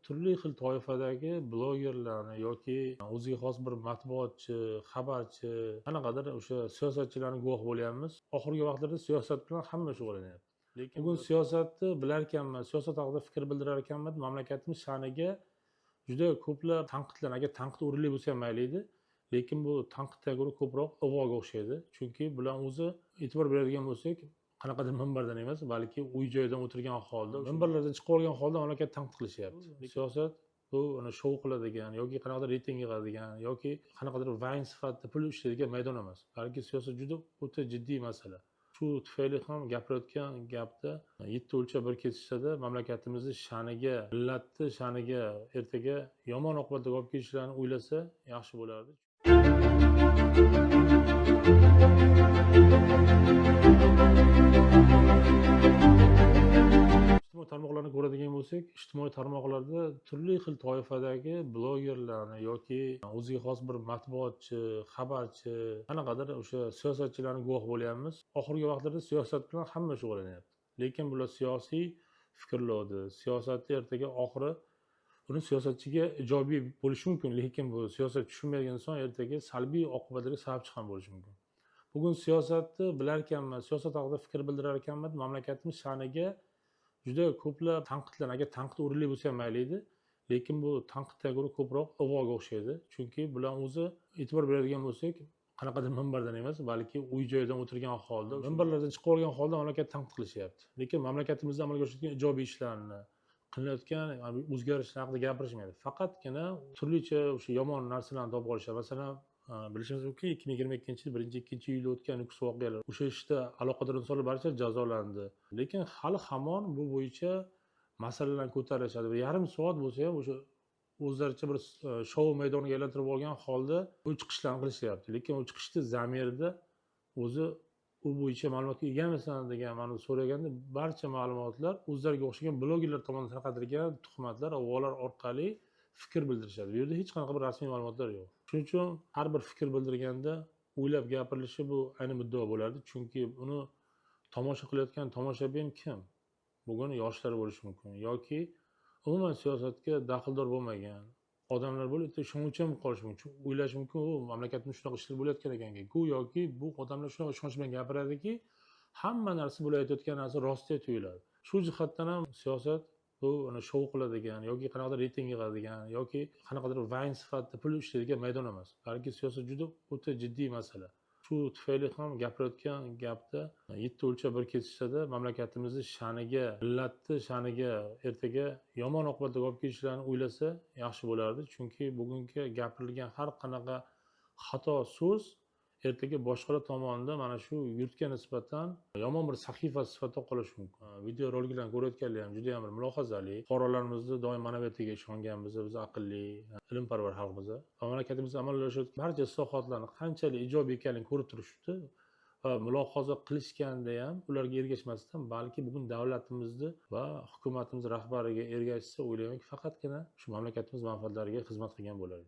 turli xil toifadagi blogerlarni yoki o'ziga xos bir matbuotchi, xabarchi, qanaqadir o'sha siyosatchilarni guvoh bo'lyapmiz. Oxirgi vaqtlarda siyosat bilan hamma shug'ullanyapti. Lekin bugun siyosatni bilar ekanman, siyosat haqida fikr bildirar ekanman, mamlakatimiz sha'niga juda ko'plab tanqidlar, agar tanqid o'rinli bo'lsa ham mayli edi, lekin bu tanqiddan ko'ra ko'proq ig'voga o'xshaydi. Chunki bular o'zi e'tibor beradigan bo'lsak, qanaqadir minbardan emas, balki uy joyidan o'tirgan holda, minbarlardan chiqib olgan holda mamlakatni tanqid qilishyapti. Siyosat bu shou qiladigan yoki qanaqadir reyting yig'adigan yoki qanaqadir vayn sifatida pul ishlaydigan maydon emas. Balki siyosat juda o'ta jiddiy masala. Shu tufayli ham gapirayotgan gapda yetti o'lchab bir kesishsa-da, mamlakatimizni sha'niga, millatni sha'niga ertaga yomon oqibatlarga olib kelishlarini o'ylasa yaxshi bo'lardi. Ijtimoiy tarmoqlarni ko'radigan bo'lsak, ijtimoiy tarmoqlarda turli xil toifadagi blogerlarni yoki o'ziga xos bir matbuotchi, xabarchi, qanaqadir o'sha siyosatchilarni guvoh bo'lyapmiz. Oxirgi vaqtlarda siyosat bilan hamma shug'ullanyapti. Lekin bular siyosiy fikrlovdi. Siyosatni ertaga oxiri uni siyosatchiga ijobiy bo'lishi mumkin, lekin bu siyosat tushunmaydigan inson ertaga salbiy oqibatlarga sababchi ham bo'lishi mumkin. Bugun siyosatni bilar ekanman, siyosat haqida fikr bildirar ekanman, mamlakatimiz sha'niga juda ko'plab tanqidlar, agar tanqid o'rinli bo'lsa ham mayli edi, lekin bu tanqiddan ko'ra ko'proq ig'voga o'xshaydi. Chunki bular o'zi e'tibor beradigan bo'lsak, qanaqadir minbardan emas, balki uy joyidan o'tirgan holda, minbarlardan chiqib olgan holda mamlakatni tanqid qilishyapti. Lekin mamlakatimizda amalga oshayotgan ijobiy ishlarni, qilinayotgan o'zgarishlar haqida gapirishmaydi. Faqatgina turlicha o'sha yomon narsalarni topib olishadi. Masalan, bilishimiz mumkin, 2022-yil 1-2-iyulda o'tgan nukus voqealar. O'sha ishda aloqador insonlar barcha jazolandi. Lekin hali hamon bu bo'yicha masalalarni ko'tarishadi. Yarim soat bo'lsa ham o'sha o'zlaricha bir shou maydoniga aylantirib olgan holda bu chiqishlarni qilishyapti. Lekin u chiqishni zamirida o'zi u bo'yicha ma'lumotga egamisan degan ma'noda so'raganda barcha ma'lumotlar o'zlariga o'xshagan blogerlar tomonidan tarqatilgan tuhmatlar, avvolar orqali fikr bildirishadi. Bu yerda hech qanaqa bir rasmiy ma'lumotlar yo'q. Shuning uchun har bir fikr bildirganda o'ylab gapirilishi bu ayni muddao bo'lardi. Chunki uni tomosha qilayotgan tomoshabin kim? Bugun yoshlar bo'lishi mumkin yoki umuman siyosatga daxldor bo'lmagan odamlar bo'lib, ishonuvchi ham qolishi mumkin. O'ylashi mumkin, u mamlakatda shunaqa ishlar bo'layotgan ekanki, go'yoki bu odamlar shunaqa ishonch bilan gapiradiki, hamma narsa bular aytayotgan narsa rostdek tuyuladi. Shu jihatdan ham siyosat bu shou qiladigan yoki qanaqadir reyting yig'adigan yoki qanaqadir vayn sifatida pul ishlaydigan maydon emas. Balki siyosat juda o'ta jiddiy masala. Shu tufayli ham gapirayotgan gapda yetti o'lchab bir kesishsa-da, mamlakatimizni sha'niga, millatni sha'niga ertaga yomon oqibatlarga olib kelishlarini o'ylasa yaxshi bo'lardi. Chunki bugungi gapirilgan har qanaqa xato so'z ertaga boshqalar tomonidan mana shu yurtga nisbatan yomon bir sahifa sifatida qolishi mumkin. Video roliklarni ko'rayotganlar ham juda ham bir mulohazali. Fuqarolarimizni doim ma'naviyatiga ishonganmiz, biz aqlli, ilmparvar xalqmiz. Mamlakatimizda amalga oshayotgan barcha islohotlarni qanchalik ijobiy ekanligini ko'rib turishdi va mulohaza qilishganda ham ularga ergashmasdan, balki bugun davlatimizni va hukumatimiz rahbariga ergashsa, o'ylaymanki, faqatgina shu mamlakatimiz manfaatlariga xizmat qilgan bo'ladi.